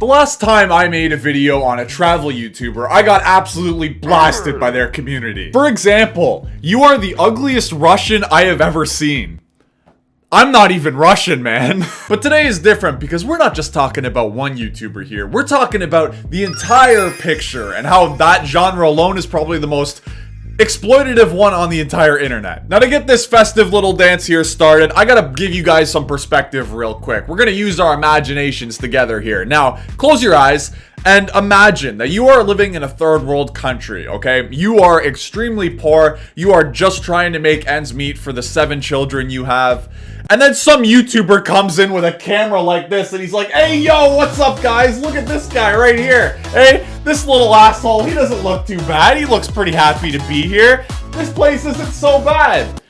The last time I made a video on a travel YouTuber, I got absolutely blasted by their community. For example, you are the ugliest Russian I have ever seen. I'm not even Russian, man. But today is different because we're not just talking about one YouTuber here. We're talking about the entire picture and how that genre alone is probably the most exploitative one on the entire internet. Now, to get this festive little dance here started, I gotta give you guys some perspective real quick. We're gonna use our imaginations together here. Now, close your eyes and imagine that you are living in a third world country, okay? You are extremely poor. You are just trying to make ends meet for the 7 children you have. And then some YouTuber comes in with a camera like this and he's like, hey, yo, what's up, guys? Look at this guy right here. Hey, this little asshole, he doesn't look too bad. He looks pretty happy to be here. This place isn't so bad.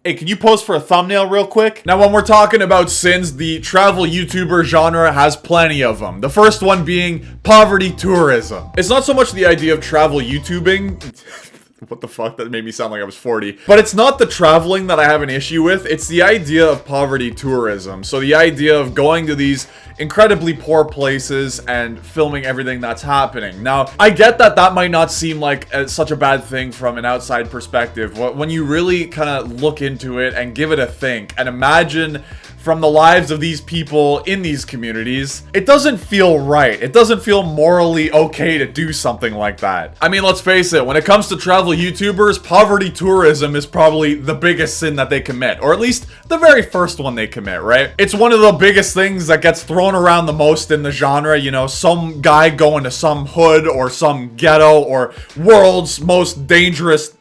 Hey, can you pose for a thumbnail real quick? Now, when we're talking about sins, the travel YouTuber genre has plenty of them. The first one being poverty tourism. It's not so much the idea of travel YouTubing. What the fuck? That made me sound like I was 40. But it's not the traveling that I have an issue with. It's the idea of poverty tourism. So the idea of going to these incredibly poor places and filming everything that's happening. Now, I get that that might not seem like such a bad thing from an outside perspective. When you really kind of look into it and give it a think and imagine from the lives of these people in these communities, it doesn't feel right. It doesn't feel morally okay to do something like that. I mean, let's face it, when it comes to travel YouTubers, poverty tourism is probably the biggest sin that they commit, or at least the very first one they commit, right? It's one of the biggest things that gets thrown around the most in the genre, you know, some guy going to some hood or some ghetto or world's most dangerous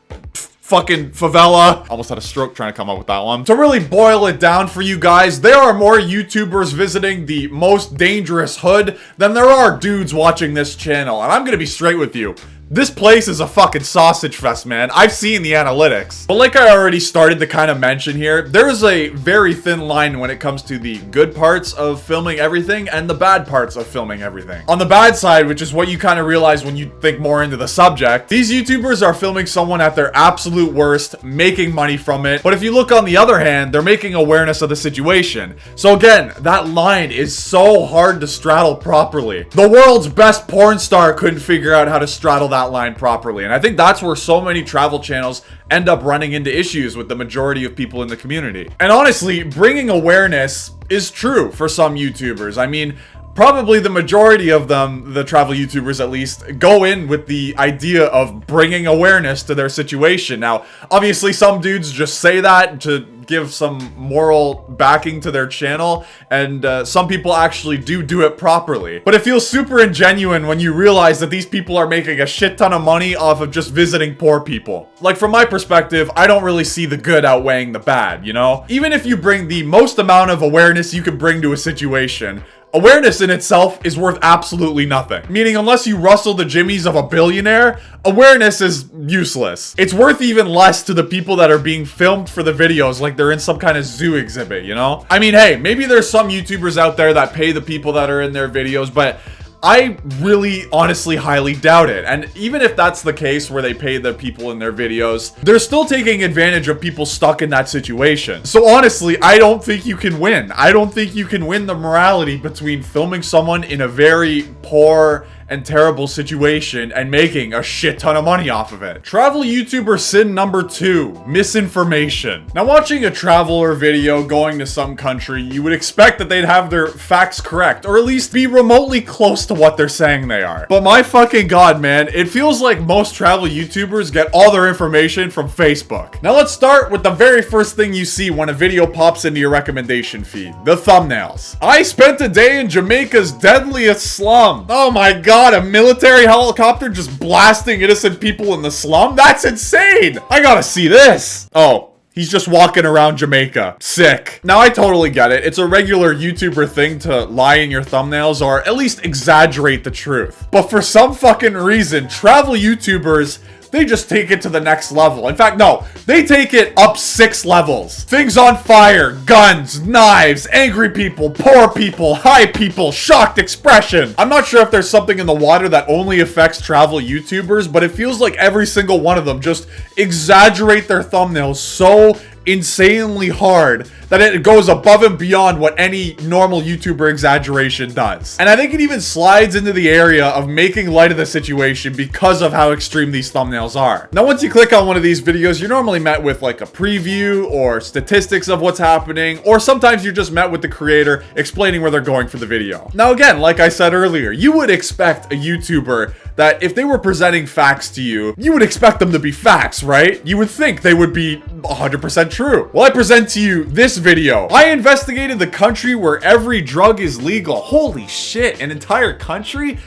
fucking favela. Almost had a stroke trying to come up with that one. To really boil it down for you guys, there are more YouTubers visiting the most dangerous hood than there are dudes watching this channel. And I'm gonna be straight with you. This place is a fucking sausage fest, man. I've seen the analytics. But like I already started to kind of mention here, there is a very thin line when it comes to the good parts of filming everything and the bad parts of filming everything. On the bad side, which is what you kind of realize when you think more into the subject, these YouTubers are filming someone at their absolute worst, making money from it. But if you look on the other hand, they're making awareness of the situation. So again, that line is so hard to straddle properly. The world's best porn star couldn't figure out how to straddle that line properly, and I think that's where so many travel channels end up running into issues with the majority of people in the community. And honestly, bringing awareness is true for some YouTubers. I mean, probably the majority of them, the travel YouTubers at least, go in with the idea of bringing awareness to their situation. Now, obviously some dudes just say that to give some moral backing to their channel, and some people actually do it properly. But it feels super ingenuine when you realize that these people are making a shit ton of money off of just visiting poor people. Like, from my perspective, I don't really see the good outweighing the bad, you know? Even if you bring the most amount of awareness you can bring to a situation, awareness in itself is worth absolutely nothing. Meaning, unless you rustle the jimmies of a billionaire, awareness is useless. It's worth even less to the people that are being filmed for the videos like they're in some kind of zoo exhibit, you know? I mean, hey, maybe there's some YouTubers out there that pay the people that are in their videos, but I really honestly highly doubt it. And even if that's the case where they pay the people in their videos, they're still taking advantage of people stuck in that situation. So honestly, I don't think you can win. I don't think you can win the morality between filming someone in a very poor and terrible situation and making a shit ton of money off of it. Travel YouTuber sin number 2, misinformation. Now, watching a traveler video going to some country, you would expect that they'd have their facts correct, or at least be remotely close to what they're saying they are. But my fucking god, man, it feels like most travel YouTubers get all their information from Facebook. Now let's start with the very first thing you see when a video pops into your recommendation feed, the thumbnails. I spent a day in Jamaica's deadliest slum. Oh my god, a military helicopter just blasting innocent people in the slum? That's insane! I gotta see this! Oh, he's just walking around Jamaica. Sick. Now, I totally get it. It's a regular YouTuber thing to lie in your thumbnails or at least exaggerate the truth. But for some fucking reason, travel YouTubers, they just take it to the next level. In fact, no, they take it up 6 levels. Things on fire, guns, knives, angry people, poor people, high people, shocked expression. I'm not sure if there's something in the water that only affects travel YouTubers, but it feels like every single one of them just exaggerate their thumbnails so insanely hard that it goes above and beyond what any normal YouTuber exaggeration does. And I think it even slides into the area of making light of the situation because of how extreme these thumbnails are. Now, once you click on one of these videos, you're normally met with like a preview or statistics of what's happening, or sometimes you're just met with the creator explaining where they're going for the video. Now, again, like I said earlier, you would expect a YouTuber that if they were presenting facts to you, you would expect them to be facts, right? You would think they would be 100% true. Well, I present to you this video. I investigated the country where every drug is legal. Holy shit, an entire country?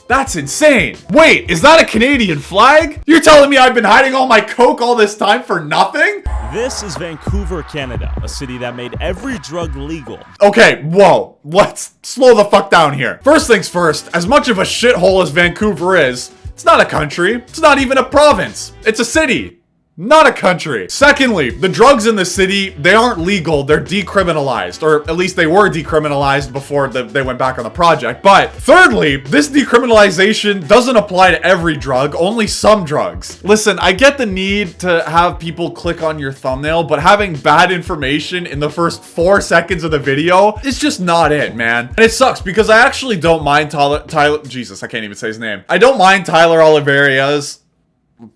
That's insane. Wait, is that a Canadian flag? You're telling me I've been hiding all my coke all this time for nothing? This is Vancouver, Canada, a city that made every drug legal. Okay, whoa, let's slow the fuck down here. First things first, as much of a shithole as Vancouver is, it's not a country. It's not even a province. It's a city. Not a country. Secondly, the drugs in the city, they aren't legal, they're decriminalized. Or at least they were decriminalized before they went back on the project. But thirdly, this decriminalization doesn't apply to every drug, only some drugs. Listen, I get the need to have people click on your thumbnail, but having bad information in the first 4 seconds of the video is just not it, man. And it sucks because I actually don't mind Tyler, Jesus, I can't even say his name. I don't mind Tyler Oliveira's.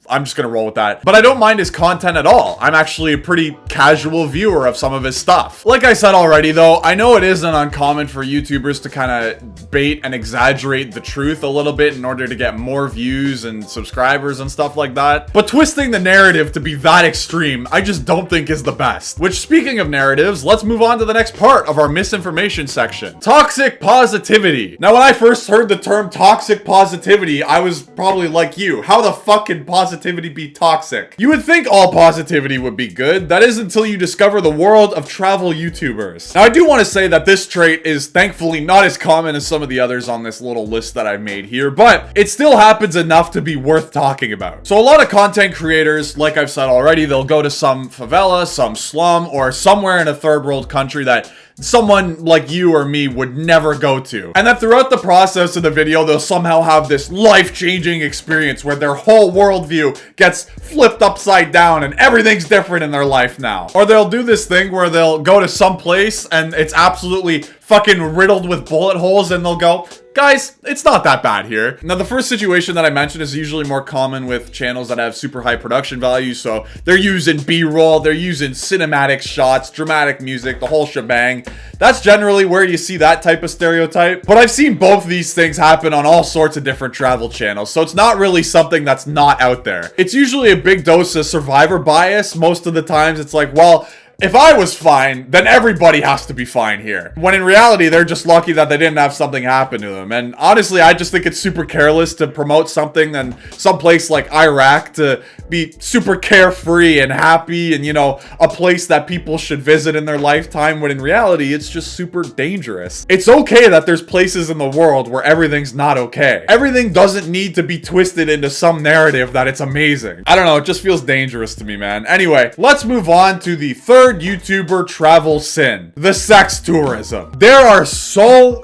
I'm just gonna roll with that. But I don't mind his content at all. I'm actually a pretty casual viewer of some of his stuff. Like I said already though, I know it isn't uncommon for YouTubers to kind of bait and exaggerate the truth a little bit in order to get more views and subscribers and stuff like that. But twisting the narrative to be that extreme, I just don't think is the best. Which, speaking of narratives, let's move on to the next part of our misinformation section. Toxic positivity. Now, when I first heard the term toxic positivity, I was probably like you. How the fuck can positivity be toxic? You would think all positivity would be good. That is until you discover the world of travel YouTubers. Now, I do want to say that this trait is thankfully not as common as some of the others on this little list that I've made here, but it still happens enough to be worth talking about. So a lot of content creators, like I've said already, they'll go to some favela, some slum, or somewhere in a third world country that someone like you or me would never go to. And that throughout the process of the video, they'll somehow have this life-changing experience where their whole worldview gets flipped upside down and everything's different in their life now. Or they'll do this thing where they'll go to some place and it's absolutely fucking riddled with bullet holes and they'll go, guys, it's not that bad here. Now, the first situation that I mentioned is usually more common with channels that have super high production value. So they're using B-roll, they're using cinematic shots, dramatic music, the whole shebang. That's generally where you see that type of stereotype. But I've seen both these things happen on all sorts of different travel channels. So it's not really something that's not out there. It's usually a big dose of survivor bias. Most of the times it's like, well, if I was fine, then everybody has to be fine here. When in reality, they're just lucky that they didn't have something happen to them. And honestly, I just think it's super careless to promote something in some place like Iraq to be super carefree and happy and, you know, a place that people should visit in their lifetime, when in reality, it's just super dangerous. It's okay that there's places in the world where everything's not okay. Everything doesn't need to be twisted into some narrative that it's amazing. I don't know, it just feels dangerous to me, man. Anyway, let's move on to the third YouTuber travel sin, the sex tourism. There are so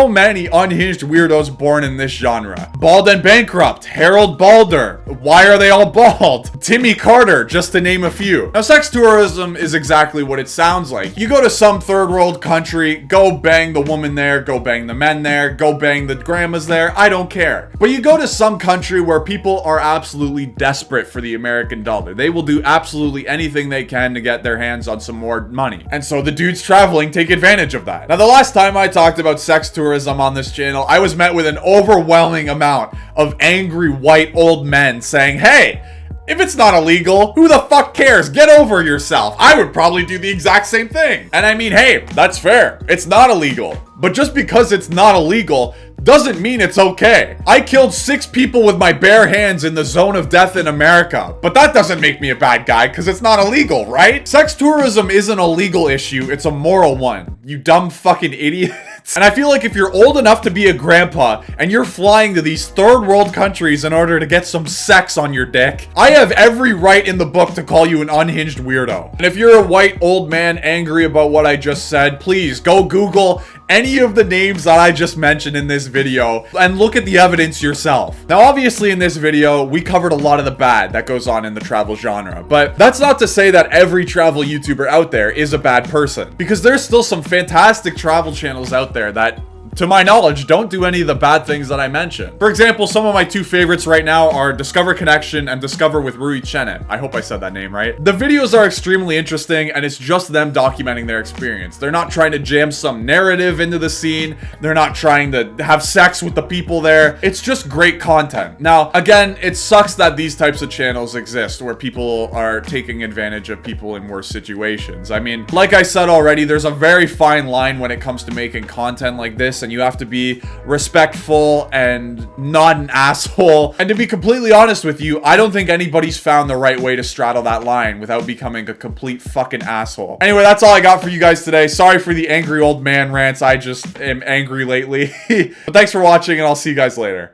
many unhinged weirdos born in this genre. Bald and Bankrupt, Harold Balder, Why Are They All Bald? Timmy Carter, just to name a few. Now, sex tourism is exactly what it sounds like. You go to some third world country, go bang the woman there, go bang the men there, go bang the grandmas there, I don't care. But you go to some country where people are absolutely desperate for the American dollar. They will do absolutely anything they can to get their hands on some more money. And so the dudes traveling take advantage of that. Now, the last time I talked about sex tourism on this channel, I was met with an overwhelming amount of angry white old men saying, hey, if it's not illegal, who the fuck cares? Get over yourself. I would probably do the exact same thing. And I mean, hey, that's fair. It's not illegal. But just because it's not illegal doesn't mean it's okay. I killed 6 people with my bare hands in the zone of death in America, but that doesn't make me a bad guy because it's not illegal, right? Sex tourism isn't a legal issue, it's a moral one. You dumb fucking idiots. And I feel like if you're old enough to be a grandpa and you're flying to these third world countries in order to get some sex on your dick, I have every right in the book to call you an unhinged weirdo. And if you're a white old man angry about what I just said, please go Google any of the names that I just mentioned in this video and look at the evidence yourself. Now, obviously in this video, we covered a lot of the bad that goes on in the travel genre, but that's not to say that every travel YouTuber out there is a bad person, because there's still some fantastic travel channels out there that, to my knowledge, don't do any of the bad things that I mentioned. For example, some of my two favorites right now are Discover Connection and Discover with Rui Chenet. I hope I said that name right. The videos are extremely interesting, and it's just them documenting their experience. They're not trying to jam some narrative into the scene. They're not trying to have sex with the people there. It's just great content. Now, again, it sucks that these types of channels exist where people are taking advantage of people in worse situations. I mean, like I said already, there's a very fine line when it comes to making content like this, and you have to be respectful and not an asshole. And to be completely honest with you, I don't think anybody's found the right way to straddle that line without becoming a complete fucking asshole. Anyway, that's all I got for you guys today. Sorry for the angry old man rants. I just am angry lately. But thanks for watching, and I'll see you guys later.